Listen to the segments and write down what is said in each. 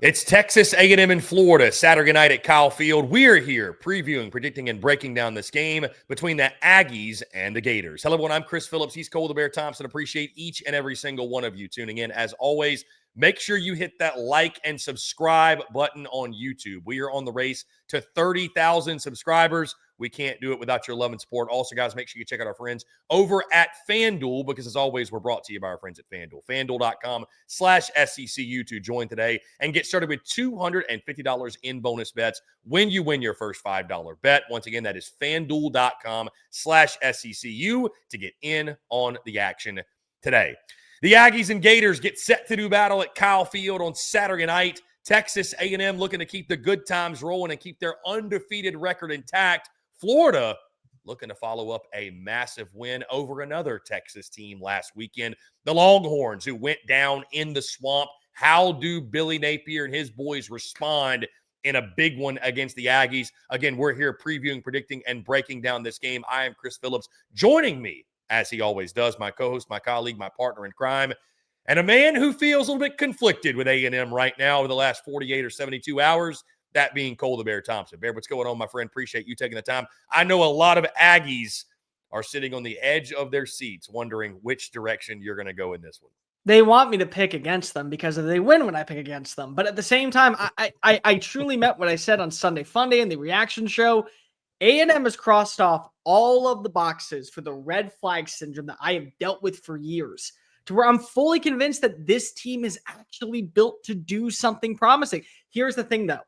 It's Texas A&M in Florida, Saturday night at Kyle Field. We're here previewing, predicting, and breaking down this game between the Aggies and the Gators. Hello, everyone. I'm Chris Phillips. He's Cole the Bear Thompson. Appreciate each and every single one of you tuning in. As always, make sure you hit that like and subscribe button on YouTube. We are on the race to 30,000 subscribers. We can't do it without your love and support. Also, guys, make sure you check out our friends over at FANDUEL because, as always, we're brought to you by our friends at FANDUEL. FANDUEL.com/SECU to join today and get started with $250 in bonus bets when you win your first $5 bet. Once again, that is FANDUEL.com/SECU to get in on the action today. The Aggies and Gators get set to do battle at Kyle Field on Saturday night. Texas A&M looking to keep the good times rolling and keep their undefeated record intact. Florida looking to follow up a massive win over another Texas team last weekend, the Longhorns, who went down in the swamp. How do Billy Napier and his boys respond in a big one against the Aggies? Again, we're here previewing, predicting, and breaking down this game. I am Chris Phillips. Joining me, as he always does, my co-host, my colleague, my partner in crime, and a man who feels a little bit conflicted with A&M right now over the last 48 or 72 hours, that being Cole the Bear Thompson. Bear, what's going on, my friend? Appreciate you taking the time. I know a lot of Aggies are sitting on the edge of their seats wondering which direction you're going to go in this one. They want me to pick against them because they win when I pick against them. But at the same time, I truly meant what I said on Sunday Funday in the reaction show. A&M has crossed off all of the boxes for the red flag syndrome that I have dealt with for years, to where I'm fully convinced that this team is actually built to do something promising. Here's the thing, though.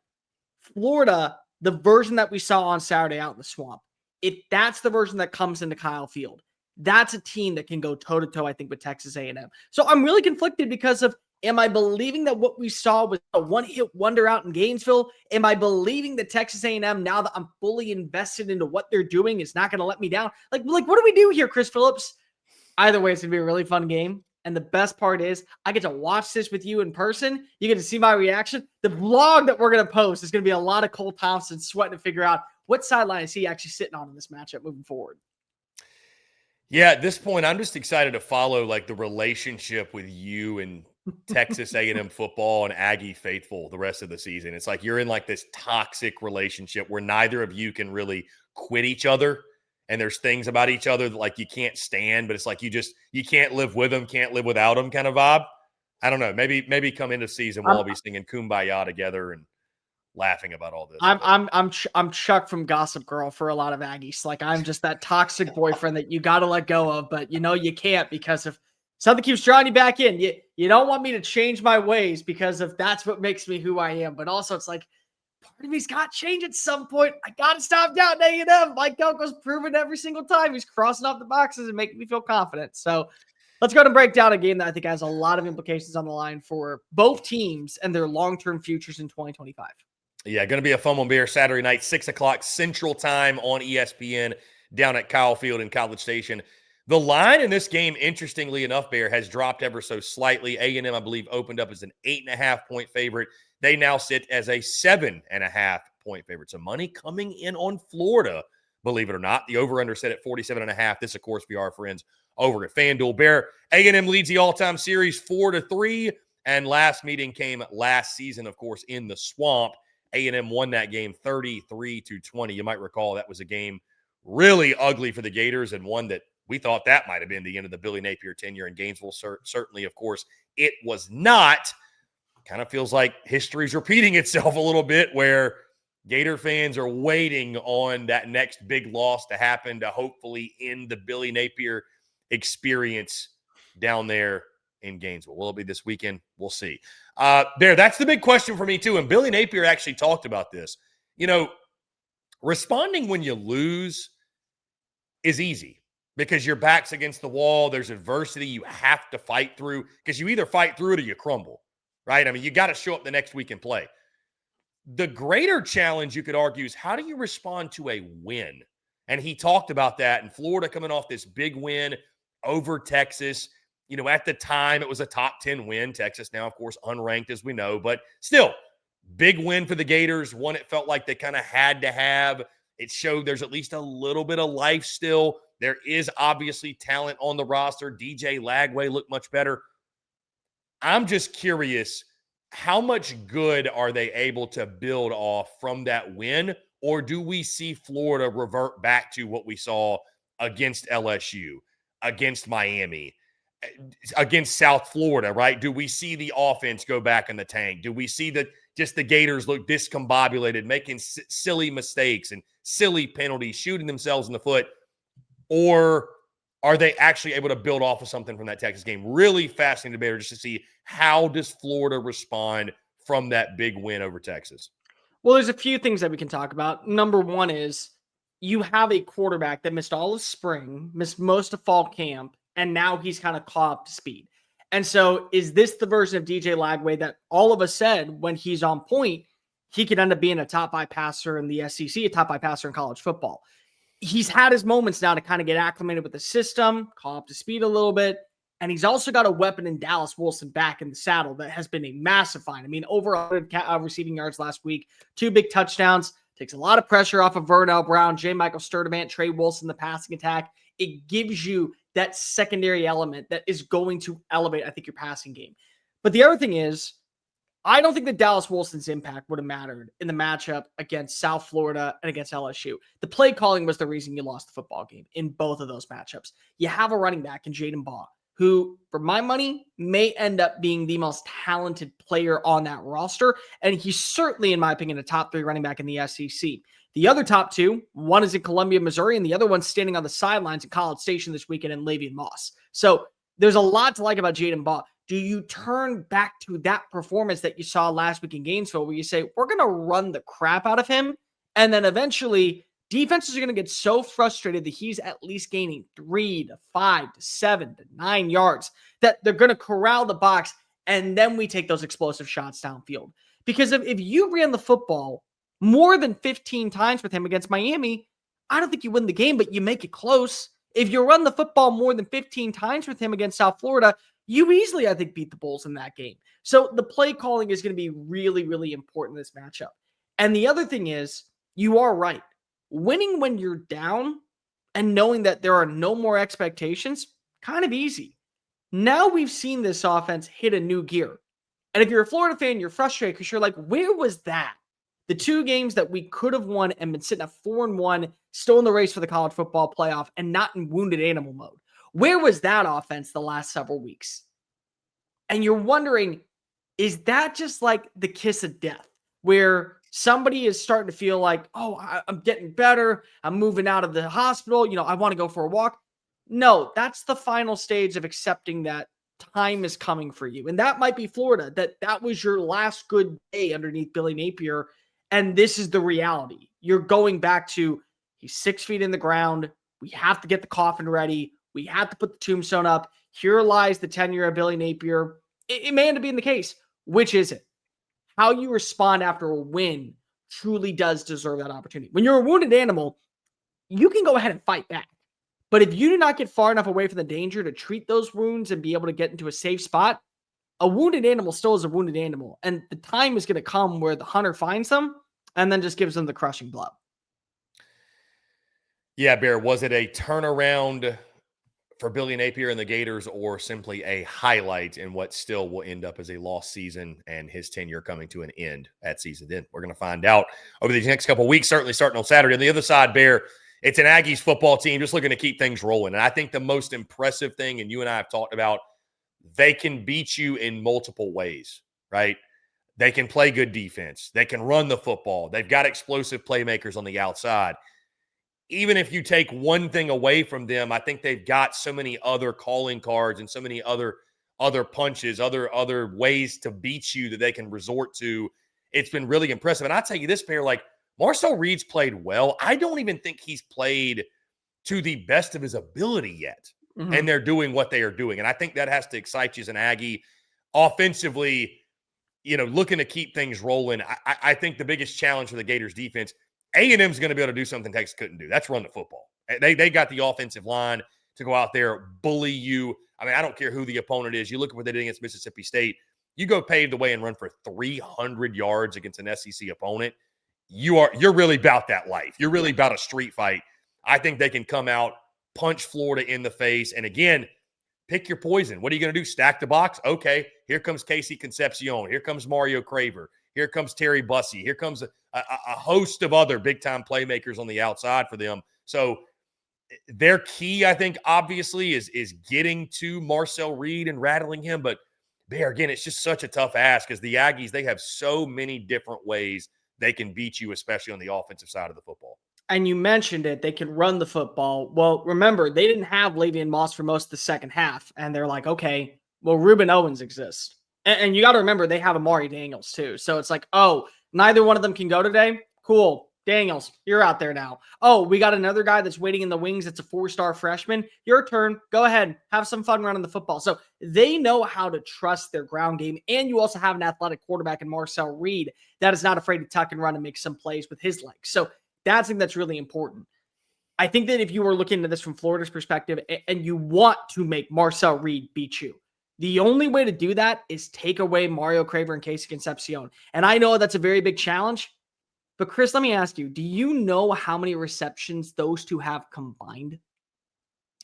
Florida, the version that we saw on Saturday out in the swamp, if that's the version that comes into Kyle Field, that's a team that can go toe-to-toe, I think, with Texas A&M. So I'm really conflicted because of, am I believing that what we saw was a one-hit wonder out in Gainesville? Am I believing that Texas A&M, now that I'm fully invested into what they're doing, is not going to let me down? Like, what do we do here, Chris Phillips? Either way, it's going to be a really fun game. And the best part is I get to watch this with you in person. You get to see my reaction. The vlog that we're going to post is going to be a lot of Cole Thompson sweating to figure out what sideline is he actually sitting on in this matchup moving forward. Yeah, at this point, I'm just excited to follow like the relationship with you and Texas A&M football and Aggie faithful the rest of the season. It's like you're in like this toxic relationship where neither of you can really quit each other. And there's things about each other that like you can't stand, but it's like you can't live with them, can't live without them kind of vibe. I don't know. Maybe come into season we'll all be singing Kumbaya together and laughing about all this. I'm Chuck from Gossip Girl for a lot of Aggies. Like I'm just that toxic boyfriend that you got to let go of, but you can't because if something keeps drawing you back in. You don't want me to change my ways because of that's what makes me who I am. But also it's like, part of me's got to change at some point. I got to stop doubting A&M. Mike Elko's proven every single time he's crossing off the boxes and making me feel confident. So let's go ahead and break down a game that I think has a lot of implications on the line for both teams and their long-term futures in 2025. Yeah, going to be a fun one, Bear. Saturday night, 6 o'clock Central Time on ESPN down at Kyle Field in College Station. The line in this game, interestingly enough, Bear, has dropped ever so slightly. A&M, I believe, opened up as an 8.5-point favorite. They now sit as a 7.5-point favorite. So money coming in on Florida, believe it or not. The over-under set at 47.5. This, of course, for our friends over at FanDuel. Bear, A&M leads the all-time series 4-3, and last meeting came last season, of course, in the swamp. A&M won that game 33-20. You might recall that was a game really ugly for the Gators and one that we thought that might have been the end of the Billy Napier tenure in Gainesville. Certainly, of course, it was not. Kind of feels like history's repeating itself a little bit where Gator fans are waiting on that next big loss to happen to hopefully end the Billy Napier experience down there in Gainesville. Will it be this weekend? We'll see. Bear, that's the big question for me too. And Billy Napier actually talked about this. Responding when you lose is easy because your back's against the wall. There's adversity you have to fight through because you either fight through it or you crumble. Right? I mean, you got to show up the next week and play. The greater challenge, you could argue, is how do you respond to a win? And he talked about that. And Florida coming off this big win over Texas. At the time, it was a top 10 win. Texas now, of course, unranked, as we know. But still, big win for the Gators. One it felt like they kind of had to have. It showed there's at least a little bit of life still. There is obviously talent on the roster. DJ Lagway looked much better. I'm just curious, how much good are they able to build off from that win? Or do we see Florida revert back to what we saw against LSU, against Miami, against South Florida, right? Do we see the offense go back in the tank? Do we see just the Gators look discombobulated, making silly mistakes and silly penalties, shooting themselves in the foot? Or are they actually able to build off of something from that Texas game? Really fascinating debate just to see how does Florida respond from that big win over Texas. Well, there's a few things that we can talk about. Number one is you have a quarterback that missed all of spring, missed most of fall camp, and now he's kind of caught up to speed. And so is this the version of DJ Lagway that all of us said when he's on point, he could end up being a top 5 passer in the SEC, a top 5 passer in college football? He's had his moments now to kind of get acclimated with the system, call up to speed a little bit. And he's also got a weapon in Dallas Wilson back in the saddle that has been a massive find. I mean, over 100 receiving yards last week, 2 big touchdowns, takes a lot of pressure off of Vernell Brown, J. Michael Sturdivant, Trey Wilson, the passing attack. It gives you that secondary element that is going to elevate, I think, your passing game. But the other thing is, I don't think that Dallas Wilson's impact would have mattered in the matchup against South Florida and against LSU. The play calling was the reason you lost the football game in both of those matchups. You have a running back in Jaden Baugh, who, for my money, may end up being the most talented player on that roster. And he's certainly, in my opinion, a top 3 running back in the SEC. The other top 2, one is in Columbia, Missouri, and the other one's standing on the sidelines in College Station this weekend in Lavian Moss. So there's a lot to like about Jaden Baugh. Do you turn back to that performance that you saw last week in Gainesville where you say, we're going to run the crap out of him, and then eventually defenses are going to get so frustrated that he's at least gaining 3 to 5 to 7 to 9 yards that they're going to corral the box, and then we take those explosive shots downfield? Because if you ran the football more than 15 times with him against Miami, I don't think you win the game, but you make it close. If you run the football more than 15 times with him against South Florida, you easily, I think, beat the Bulls in that game. So the play calling is going to be really, really important in this matchup. And the other thing is, you are right. Winning when you're down and knowing that there are no more expectations, kind of easy. Now we've seen this offense hit a new gear. And if you're a Florida fan, you're frustrated because you're like, where was that? The 2 games that we could have won and been sitting at 4-1, still in the race for the college football playoff and not in wounded animal mode. Where was that offense the last several weeks? And you're wondering, is that just like the kiss of death where somebody is starting to feel like, oh, I'm getting better. I'm moving out of the hospital. I want to go for a walk. No, that's the final stage of accepting that time is coming for you. And that might be Florida, that was your last good day underneath Billy Napier. And this is the reality. You're going back to, he's 6 feet in the ground. We have to get the coffin ready. We have to put the tombstone up. Here lies the tenure of Billy Napier. It may end up being the case. Which is it? How you respond after a win truly does deserve that opportunity. When you're a wounded animal, you can go ahead and fight back. But if you do not get far enough away from the danger to treat those wounds and be able to get into a safe spot, a wounded animal still is a wounded animal. And the time is going to come where the hunter finds them and then just gives them the crushing blow. Yeah, Bear, was it a turnaround for Billy Napier and the Gators, or simply a highlight in what still will end up as a lost season and his tenure coming to an end at season end? We're going to find out over these next couple of weeks, certainly starting on Saturday. On the other side, Bear, it's an Aggies football team just looking to keep things rolling. And I think the most impressive thing, and you and I have talked about, they can beat you in multiple ways, right? They can play good defense. They can run the football. They've got explosive playmakers on the outside. Even if you take one thing away from them, I think they've got so many other calling cards and so many other punches, other ways to beat you that they can resort to. It's been really impressive. And I tell you this, Bear, like Marcel Reed's played well. I don't even think he's played to the best of his ability yet. Mm-hmm. And they're doing what they are doing. And I think that has to excite you as an Aggie. Offensively, looking to keep things rolling. I think the biggest challenge for the Gators defense, A&M's going to be able to do something Texas couldn't do. That's run the football. They got the offensive line to go out there, bully you. I mean, I don't care who the opponent is. You look at what they did against Mississippi State. You go pave the way and run for 300 yards against an SEC opponent. You're really about that life. You're really about a street fight. I think they can come out, punch Florida in the face. And again, pick your poison. What are you going to do? Stack the box? Okay, here comes Casey Concepcion. Here comes Mario Craver. Here comes Terry Bussey. Here comes a host of other big-time playmakers on the outside for them. So their key, I think, obviously, is getting to Marcel Reed and rattling him. But, Bear, again, it's just such a tough ask because the Aggies, they have so many different ways they can beat you, especially on the offensive side of the football. And you mentioned it, they can run the football. Well, remember, they didn't have Le'Veon Moss for most of the second half. And they're like, okay, well, Reuben Owens exists. And you got to remember, they have Amari Daniels too. So it's like, oh, neither one of them can go today? Cool. Daniels, you're out there now. Oh, we got another guy that's waiting in the wings. It's a 4-star freshman. Your turn. Go ahead. Have some fun running the football. So they know how to trust their ground game. And you also have an athletic quarterback in Marcel Reed that is not afraid to tuck and run and make some plays with his legs. So that's something that's really important. I think that if you were looking at this from Florida's perspective and you want to make Marcel Reed beat you, the only way to do that is take away Mario Craver and Casey Concepcion. And I know that's a very big challenge, but Chris, let me ask you, do you know how many receptions those two have combined?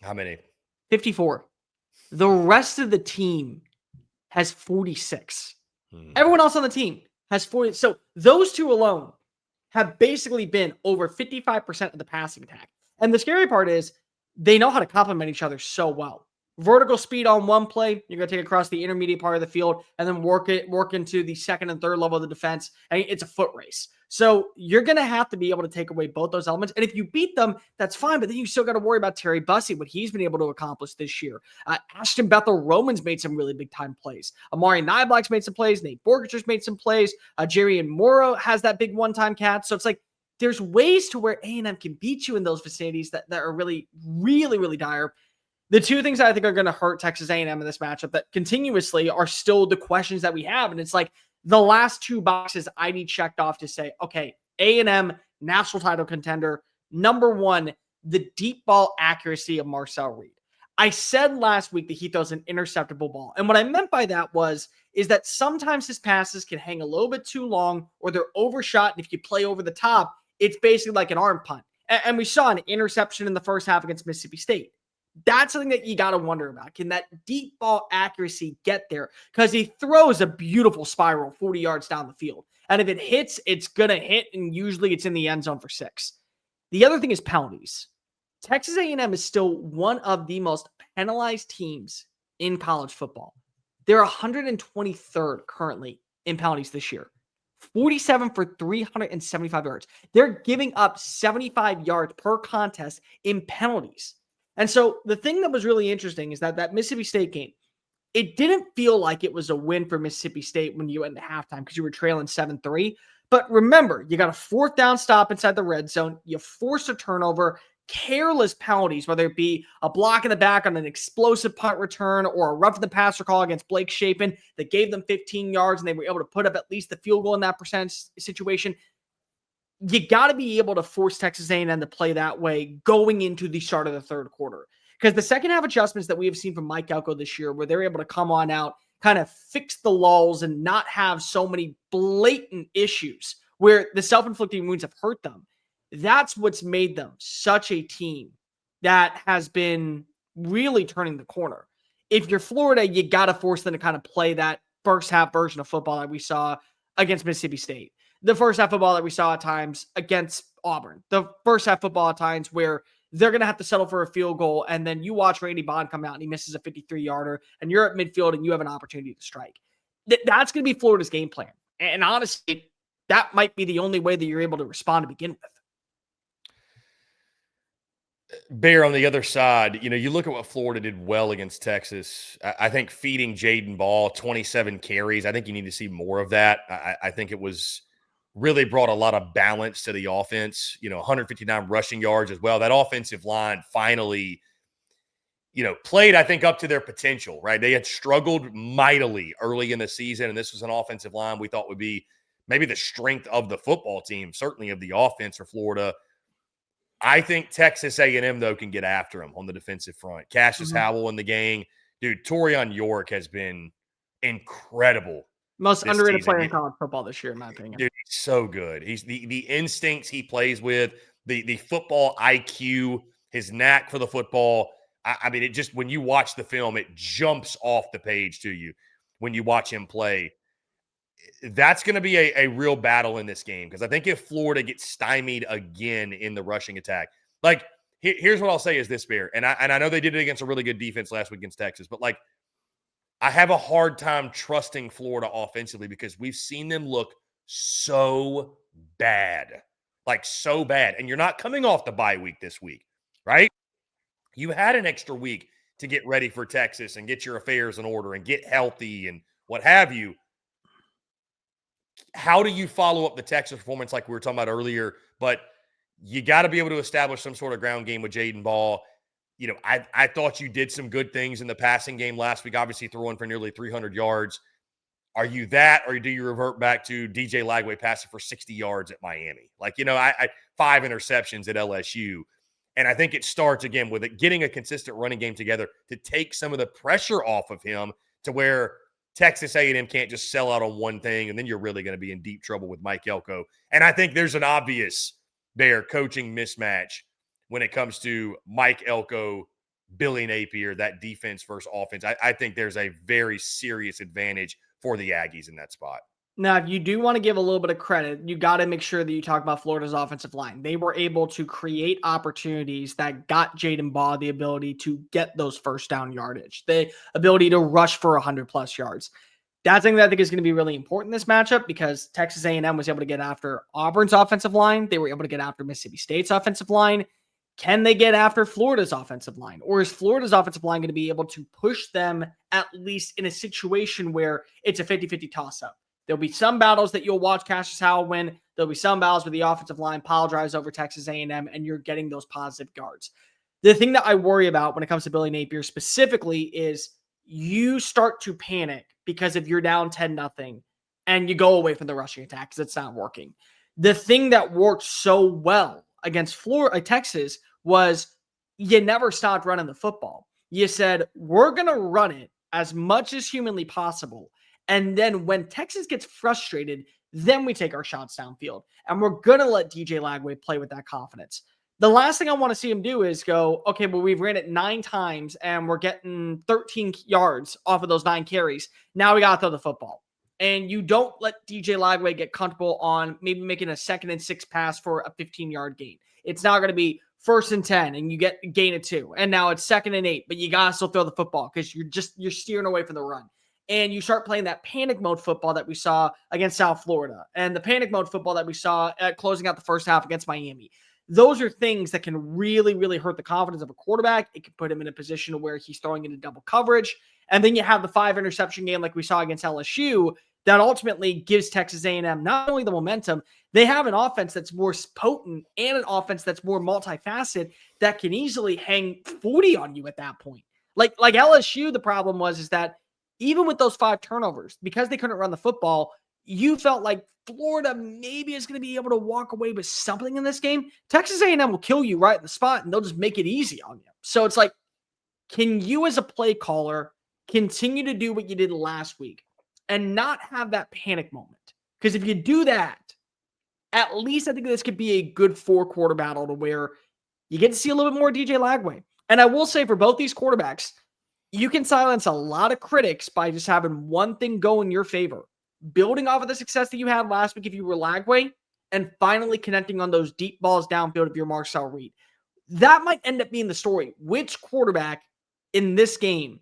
How many? 54. The rest of the team has 46. Everyone else on the team has 40. So those two alone have basically been over 55% of the passing attack. And the scary part is they know how to complement each other so well. Vertical speed on one play, you're going to take across the intermediate part of the field and then work into the second and third level of the defense. And it's a foot race. So you're going to have to be able to take away both those elements. And if you beat them, that's fine. But then you still got to worry about Terry Bussey, what he's been able to accomplish this year. Ashton Bethel Roman's made some really big time plays. Amari Nyblack's made some plays. Nate Borger's made some plays. Jerry and Morrow has that big one-time catch. So it's like there's ways to where A&M can beat you in those vicinities that are really, really, really dire. The two things that I think are going to hurt Texas A&M in this matchup that continuously are still the questions that we have. And it's like the last two boxes I need checked off to say, okay, A&M national title contender. Number one, the deep ball accuracy of Marcel Reed. I said last week that he throws an interceptable ball. And what I meant by that is that sometimes his passes can hang a little bit too long or they're overshot. And if you play over the top, it's basically like an arm punt. And we saw an interception in the first half against Mississippi State. That's something that you got to wonder about. Can that deep ball accuracy get there? Because he throws a beautiful spiral 40 yards down the field. And if it hits, it's going to hit, and usually it's in the end zone for 6. The other thing is penalties. Texas A&M is still one of the most penalized teams in college football. They're 123rd currently in penalties this year. 47 for 375 yards. They're giving up 75 yards per contest in penalties. And so the thing that was really interesting is that Mississippi State game, it didn't feel like it was a win for Mississippi State when you went into halftime because you were trailing 7-3. But remember, you got a 4th down stop inside the red zone. You forced a turnover, careless penalties, whether it be a block in the back on an explosive punt return or a roughing the passer call against Blake Shapen that gave them 15 yards and they were able to put up at least the field goal in that percentage situation. You got to be able to force Texas A&M to play that way going into the start of the third quarter. Because the second half adjustments that we have seen from Mike Elko this year, where they're able to come on out, kind of fix the lulls and not have so many blatant issues where the self-inflicted wounds have hurt them. That's what's made them such a team that has been really turning the corner. If you're Florida, you got to force them to kind of play that first half version of football that we saw against Mississippi State. The first half football that we saw at times against Auburn. The first half football at times where they're going to have to settle for a field goal, and then you watch Randy Bond come out and he misses a 53-yarder, and you're at midfield and you have an opportunity to strike. That's going to be Florida's game plan. And honestly, that might be the only way that you're able to respond to begin with. Bear, on the other side, you look at what Florida did well against Texas. I think feeding Jaden Ball 27 carries, I think you need to see more of that. I think it was really brought a lot of balance to the offense, 159 rushing yards as well. That offensive line finally, played, I think, up to their potential, right? They had struggled mightily early in the season, and this was an offensive line we thought would be maybe the strength of the football team, certainly of the offense for Florida. I think Texas A&M, though, can get after them on the defensive front. Cassius Howell and the gang. Dude, Torian York has been incredible. Most underrated player in college football this year, in my opinion. Dude, he's so good. He's the instincts he plays with, the football IQ, his knack for the football. I mean, it just, when you watch the film, it jumps off the page to you when you watch him play. That's going to be a real battle in this game, because I think if Florida gets stymied again in the rushing attack, like, here's what I'll say is this, Bear, and I know they did it against a really good defense last week against Texas, but like, I have a hard time trusting Florida offensively because we've seen them look so bad, like so bad. And you're not coming off the bye week this week, right? You had an extra week to get ready for Texas and get your affairs in order and get healthy and what have you. How do you follow up the Texas performance like we were talking about earlier? But you got to be able to establish some sort of ground game with Jaden Ball. You know, I thought you did some good things in the passing game last week, obviously throwing for nearly 300 yards. Are you that, or do you revert back to DJ Lagway passing for 60 yards at Miami? Like, you know, I 5 interceptions at LSU. And I think it starts, again, with it getting a consistent running game together to take some of the pressure off of him, to where Texas A&M can't just sell out on one thing, and then you're really going to be in deep trouble with Mike Elko. And I think there's an obvious coaching mismatch when it comes to Mike Elko, Billy Napier, that defense versus offense. I think there's a very serious advantage for the Aggies in that spot. Now, if you do want to give a little bit of credit, you got to make sure that you talk about Florida's offensive line. They were able to create opportunities that got Jaden Ball the ability to get those first down yardage, the ability to rush for 100+ yards. That's something that I think is going to be really important in this matchup, because Texas A&M was able to get after Auburn's offensive line. They were able to get after Mississippi State's offensive line. Can they get after Florida's offensive line? Or is Florida's offensive line going to be able to push them at least in a situation where it's a 50-50 toss-up? There'll be some battles that you'll watch Cassius Howell win. There'll be some battles where the offensive line pile drives over Texas A&M and you're getting those positive yards. The thing that I worry about when it comes to Billy Napier specifically is you start to panic because if you're down 10-0 and you go away from the rushing attack because it's not working. The thing that worked so well against Florida, Texas, was you never stopped running the football. You said, we're going to run it as much as humanly possible. And then when Texas gets frustrated, then we take our shots downfield. And we're going to let DJ Lagway play with that confidence. The last thing I want to see him do is go, okay, well, we've ran it 9 times and we're getting 13 yards off of those 9 carries. Now we got to throw the football. And you don't let DJ Lagway get comfortable on maybe making a 2nd and 6 pass for a 15-yard gain. It's now going to be 1st and 10 and you get a gain of 2. And now it's 2nd and 8, but you got to still throw the football because you're steering away from the run. And you start playing that panic mode football that we saw against South Florida and the panic mode football that we saw at closing out the first half against Miami. Those are things that can really, really hurt the confidence of a quarterback. It can put him in a position where he's throwing into double coverage. And then you have the 5 interception game like we saw against LSU that ultimately gives Texas A&M not only the momentum, they have an offense that's more potent and an offense that's more multifaceted that can easily hang 40 on you at that point. Like LSU, the problem was that even with those 5 turnovers, because they couldn't run the football, you felt like Florida maybe is going to be able to walk away with something in this game. Texas A&M will kill you right in the spot, and they'll just make it easy on you. So it's like, can you as a play caller continue to do what you did last week and not have that panic moment? Because if you do that, at least I think this could be a good 4-quarter battle to where you get to see a little bit more DJ Lagway. And I will say for both these quarterbacks, you can silence a lot of critics by just having one thing go in your favor. Building off of the success that you had last week if you were Lagway, and finally connecting on those deep balls downfield if you're Marcel Reed. That might end up being the story. Which quarterback in this game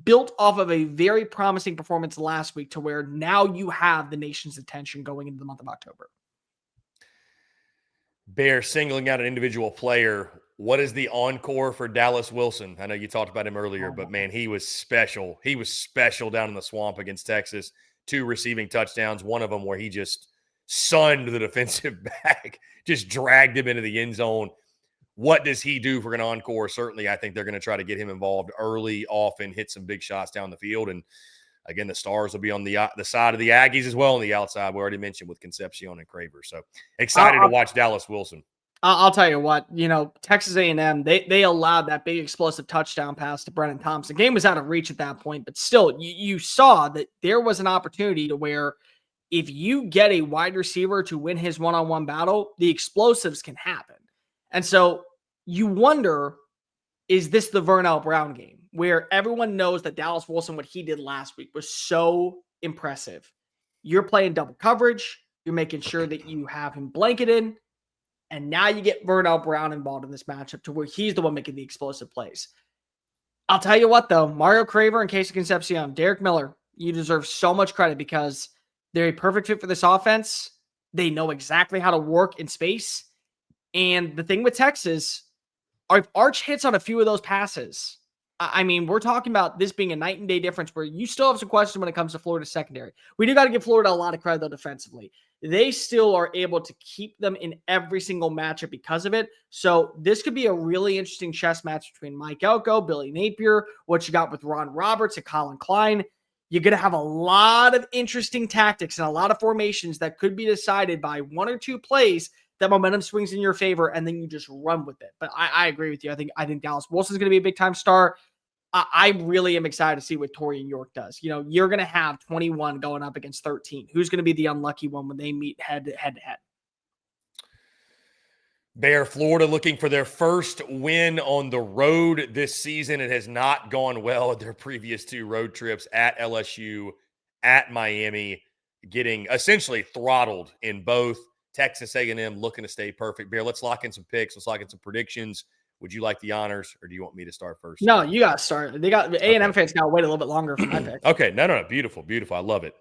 built off of a very promising performance last week to where now you have the nation's attention going into the month of October? Bear, singling out an individual player, what is the encore for Dallas Wilson? I know you talked about him earlier, but man, he was special. He was special down in the swamp against Texas. 2 receiving touchdowns, one of them where he just sunned the defensive back, just dragged him into the end zone. What does he do for an encore? Certainly, I think they're going to try to get him involved early, often, hit some big shots down the field. And again, the stars will be on the side of the Aggies as well on the outside. We already mentioned with Concepcion and Craver. So excited to watch Dallas Wilson. I'll tell you what, Texas A&M, they allowed that big explosive touchdown pass to Brennan Thompson. The game was out of reach at that point, but still, you saw that there was an opportunity to where if you get a wide receiver to win his one-on-one battle, the explosives can happen. And so you wonder, is this the Vernell Brown game where everyone knows that Dallas Wilson, what he did last week was so impressive. You're playing double coverage. You're making sure that you have him blanketed. And now you get Vernell Brown involved in this matchup to where he's the one making the explosive plays. I'll tell you what, though, Mario Craver and Casey Concepcion, Derek Miller, you deserve so much credit because they're a perfect fit for this offense. They know exactly how to work in space. And the thing with Texas, if Arch hits on a few of those passes, I mean, we're talking about this being a night and day difference where you still have some questions when it comes to Florida's secondary. We do got to give Florida a lot of credit, though, defensively. They still are able to keep them in every single matchup because of it. So this could be a really interesting chess match between Mike Elko, Billy Napier, what you got with Ron Roberts and Colin Klein. You're going to have a lot of interesting tactics and a lot of formations that could be decided by one or two plays that momentum swings in your favor, and then you just run with it. But I agree with you. I think Dallas Wilson's going to be a big-time star. I really am excited to see what Torian York does. You know, you're going to have 21 going up against 13. Who's going to be the unlucky one when they meet head to head? Bear, Florida looking for their first win on the road this season. It has not gone well at their previous two road trips at LSU, at Miami, getting essentially throttled in both. Texas A&M looking to stay perfect. Bear, let's lock in some picks. Let's lock in some predictions. Would you like the honors, or do you want me to start first? No, you got to start. They got A&M fans got to wait a little bit longer for my pick. Okay, no. Beautiful. I love it.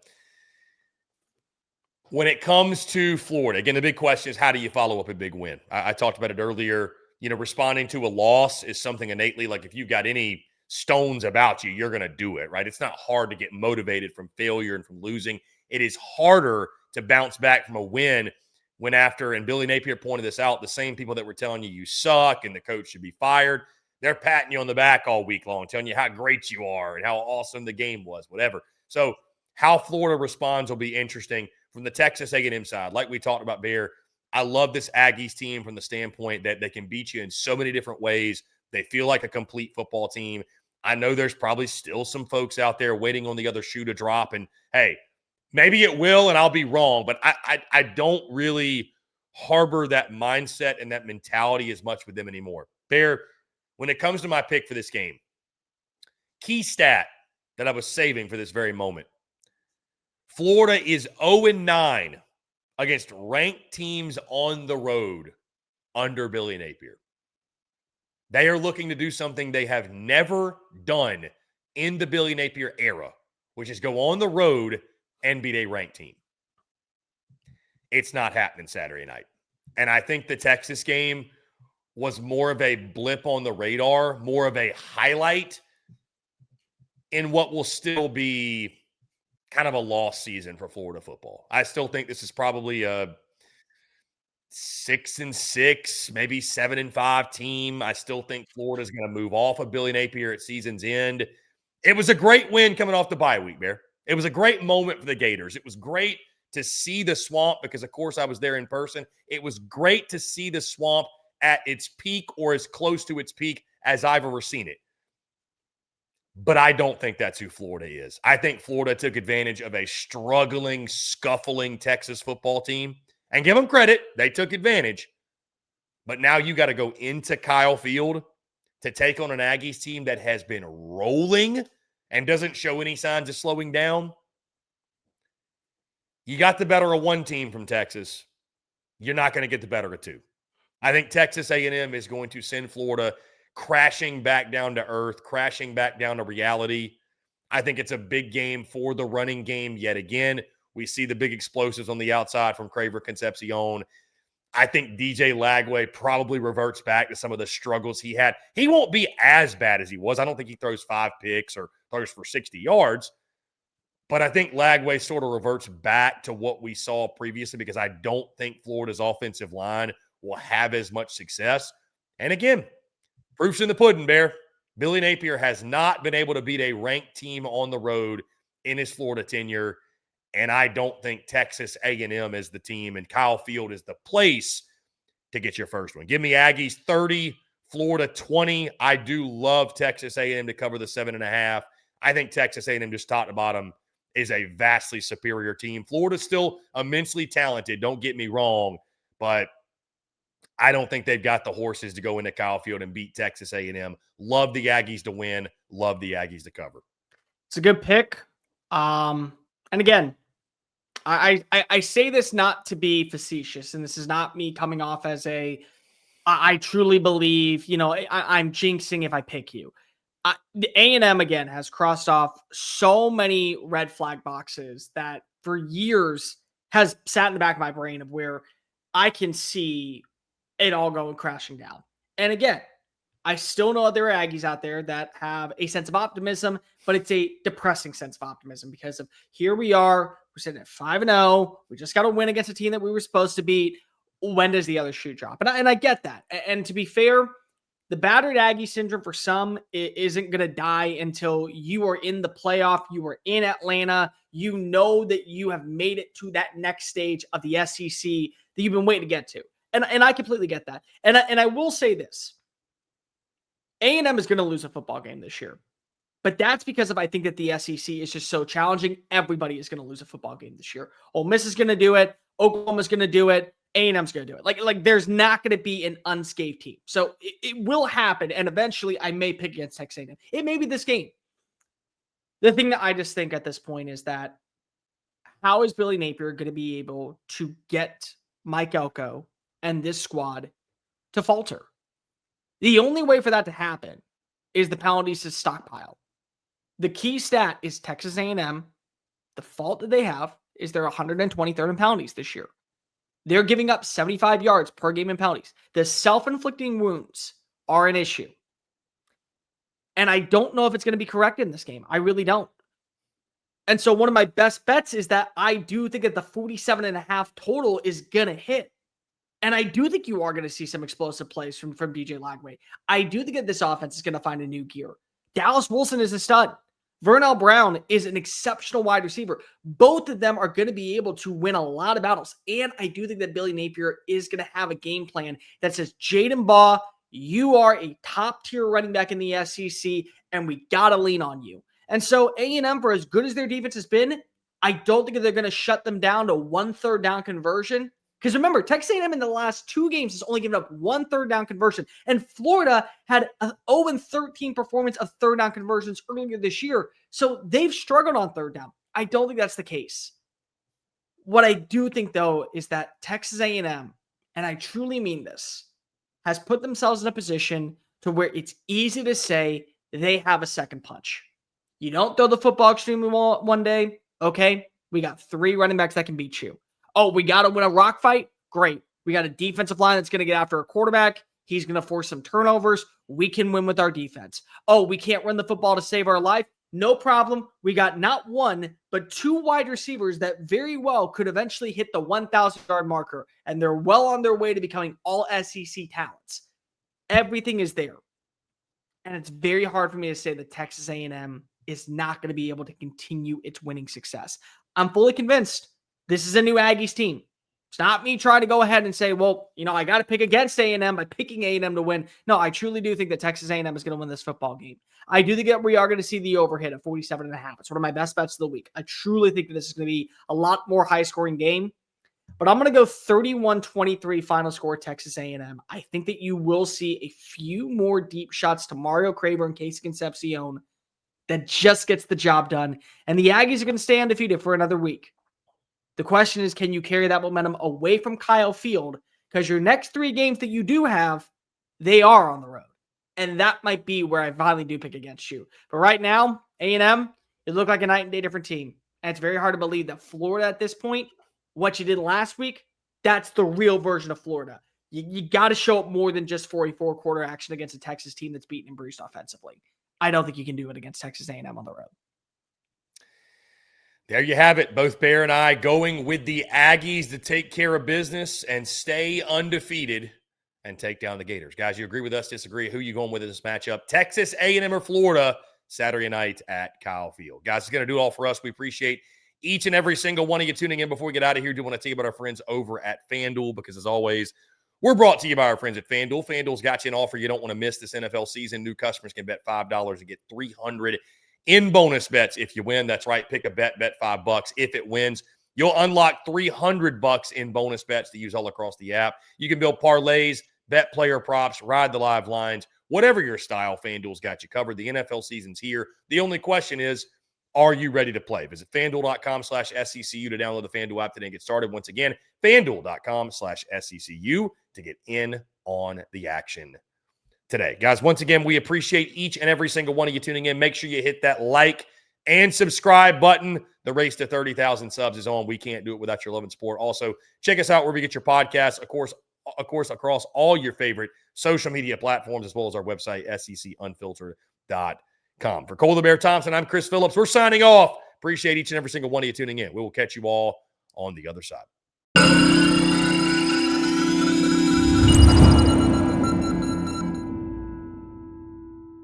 When it comes to Florida, again, the big question is how do you follow up a big win? I talked about it earlier. You know, responding to a loss is something innately, like if you've got any stones about you, you're going to do it, right? It's not hard to get motivated from failure and from losing. It is harder to bounce back from a win when after, and Billy Napier pointed this out, the same people that were telling you suck and the coach should be fired, they're patting you on the back all week long, telling you how great you are and how awesome the game was, whatever. So how Florida responds will be interesting. From the Texas A&M side, like we talked about, Bear, I love this Aggies team from the standpoint that they can beat you in so many different ways. They feel like a complete football team. I know there's probably still some folks out there waiting on the other shoe to drop, and hey, maybe it will, and I'll be wrong, but I don't really harbor that mindset and that mentality as much with them anymore. Bear, when it comes to my pick for this game, key stat that I was saving for this very moment, Florida is 0-9 against ranked teams on the road under Billy Napier. They are looking to do something they have never done in the Billy Napier era, which is go on the road and beat a ranked team. It's not happening Saturday night. And I think the Texas game was more of a blip on the radar, more of a highlight in what will still be kind of a lost season for Florida football. I still think this is probably a 6-6, maybe 7-5 team. I still think Florida's going to move off of Billy Napier at season's end. It was a great win coming off the bye week, Bear. It was a great moment for the Gators. It was great to see the Swamp because, of course, I was there in person. It was great to see the Swamp at its peak or as close to its peak as I've ever seen it. But I don't think that's who Florida is. I think Florida took advantage of a struggling, scuffling Texas football team. And give them credit, they took advantage. But now you got to go into Kyle Field to take on an Aggies team that has been rolling and doesn't show any signs of slowing down. You got the better of one team from Texas. You're not going to get the better of two. I think Texas A&M is going to send Florida crashing back down to earth, crashing back down to reality. I think it's a big game for the running game yet again. We see the big explosives on the outside from Craver Concepcion. I think DJ Lagway probably reverts back to some of the struggles he had. He won't be as bad as he was. I don't think he throws 5 picks or throws for 60 yards. But I think Lagway sort of reverts back to what we saw previously because I don't think Florida's offensive line will have as much success. And again, proof's in the pudding, Bear. Billy Napier has not been able to beat a ranked team on the road in his Florida tenure, and I don't think Texas A&M is the team, and Kyle Field is the place to get your first one. Give me Aggies 30, Florida 20. I do love Texas A&M to cover the 7.5. I think Texas A&M just top to bottom is a vastly superior team. Florida's still immensely talented, don't get me wrong, but I don't think they've got the horses to go into Kyle Field and beat Texas A&M. Love the Aggies to win. Love the Aggies to cover. It's a good pick. And again, I say this not to be facetious, and this is not me coming off as I truly believe, I'm jinxing if I pick you. The A&M, again, has crossed off so many red flag boxes that for years has sat in the back of my brain of where I can see it all going crashing down. And again, I still know there are Aggies out there that have a sense of optimism, but it's a depressing sense of optimism because of here we are. We're sitting at 5-0. We just got to win against a team that we were supposed to beat. When does the other shoe drop? And I get that. And to be fair, the battered Aggie syndrome for some isn't going to die until you are in the playoff. You are in Atlanta. You know that you have made it to that next stage of the SEC that you've been waiting to get to. And I completely get that. And I will say this. A&M is going to lose a football game this year. But that's because I think that the SEC is just so challenging. Everybody is going to lose a football game this year. Ole Miss is going to do it. Oklahoma's going to do it. A&M's going to do it. Like there's not going to be an unscathed team. So it will happen. And eventually I may pick against Texas A&M. It may be this game. The thing that I just think at this point is that how is Billy Napier going to be able to get Mike Elko and this squad to falter? The only way for that to happen is the penalties to stockpile. The key stat is Texas A&M. The fault that they have is they're 123rd in penalties this year. They're giving up 75 yards per game in penalties. The self-inflicting wounds are an issue. And I don't know if it's going to be corrected in this game. I really don't. And so one of my best bets is that I do think that the 47.5 total is going to hit. And I do think you are going to see some explosive plays from DJ Lagway. I do think that this offense is going to find a new gear. Dallas Wilson is a stud. Vernell Brown is an exceptional wide receiver. Both of them are going to be able to win a lot of battles. And I do think that Billy Napier is going to have a game plan that says, Jaden Baugh, you are a top-tier running back in the SEC, and we got to lean on you. And so A&M, for as good as their defense has been, I don't think that they're going to shut them down to 1 third down conversion. Because remember, Texas A&M in the last 2 games has only given up 1 third down conversion. And Florida had an 0-13 performance of third down conversions earlier this year. So they've struggled on third down. I don't think that's the case. What I do think, though, is that Texas A&M, and I truly mean this, has put themselves in a position to where it's easy to say they have a second punch. You don't throw the football extremely well one day, okay? We got 3 running backs that can beat you. Oh, we got to win a rock fight? Great. We got a defensive line that's going to get after a quarterback. He's going to force some turnovers. We can win with our defense. Oh, we can't run the football to save our life? No problem. We got not 1, but 2 wide receivers that very well could eventually hit the 1,000-yard marker, and they're well on their way to becoming all SEC talents. Everything is there. And it's very hard for me to say that Texas A&M is not going to be able to continue its winning success. I'm fully convinced this is a new Aggies team. It's not me trying to go ahead and say, well, I got to pick against A&M by picking A&M to win. No, I truly do think that Texas A&M is going to win this football game. I do think that we are going to see the overhit at 47.5. It's one of my best bets of the week. I truly think that this is going to be a lot more high-scoring game. But I'm going to go 31-23 final score Texas A&M. I think that you will see a few more deep shots to Mario Craver and Casey Concepcion that just gets the job done. And the Aggies are going to stay undefeated for another week. The question is, can you carry that momentum away from Kyle Field? Because your next 3 games that you do have, they are on the road. And that might be where I finally do pick against you. But right now, A&M, it looked like a night and day different team. And it's very hard to believe that Florida at this point, what you did last week, that's the real version of Florida. You got to show up more than just 44-quarter action against a Texas team that's beaten and bruised offensively. I don't think you can do it against Texas A&M on the road. There you have it. Both Bear and I going with the Aggies to take care of business and stay undefeated and take down the Gators. Guys, you agree with us, disagree? Who are you going with in this matchup? Texas A&M or Florida, Saturday night at Kyle Field. Guys, it's going to do it all for us. We appreciate each and every single one of you tuning in. Before we get out of here, I do want to tell you about our friends over at FanDuel because, as always, we're brought to you by our friends at FanDuel. FanDuel's got you an offer you don't want to miss this NFL season. New customers can bet $5 and get $300 in bonus bets if you win. That's right. Pick a bet $5. If it wins, You'll unlock $300 in bonus bets to use all across the app. You can build parlays, bet player props, ride the live lines, whatever your style, FanDuel's got you covered. The NFL season's here. The only question is, are you ready to play? Visit FanDuel.com/SECU to download the FanDuel app today and get started. Once again, FanDuel.com/SECU to get in on the action today. Guys, once again, we appreciate each and every single one of you tuning in. Make sure you hit that like and subscribe button. The race to 30,000 subs is on. We can't do it without your love and support. Also, check us out wherever you get your podcasts. Of course, across all your favorite social media platforms, as well as our website, secunfiltered.com. For Cole the Bear Thompson, I'm Chris Phillips. We're signing off. Appreciate each and every single one of you tuning in. We will catch you all on the other side.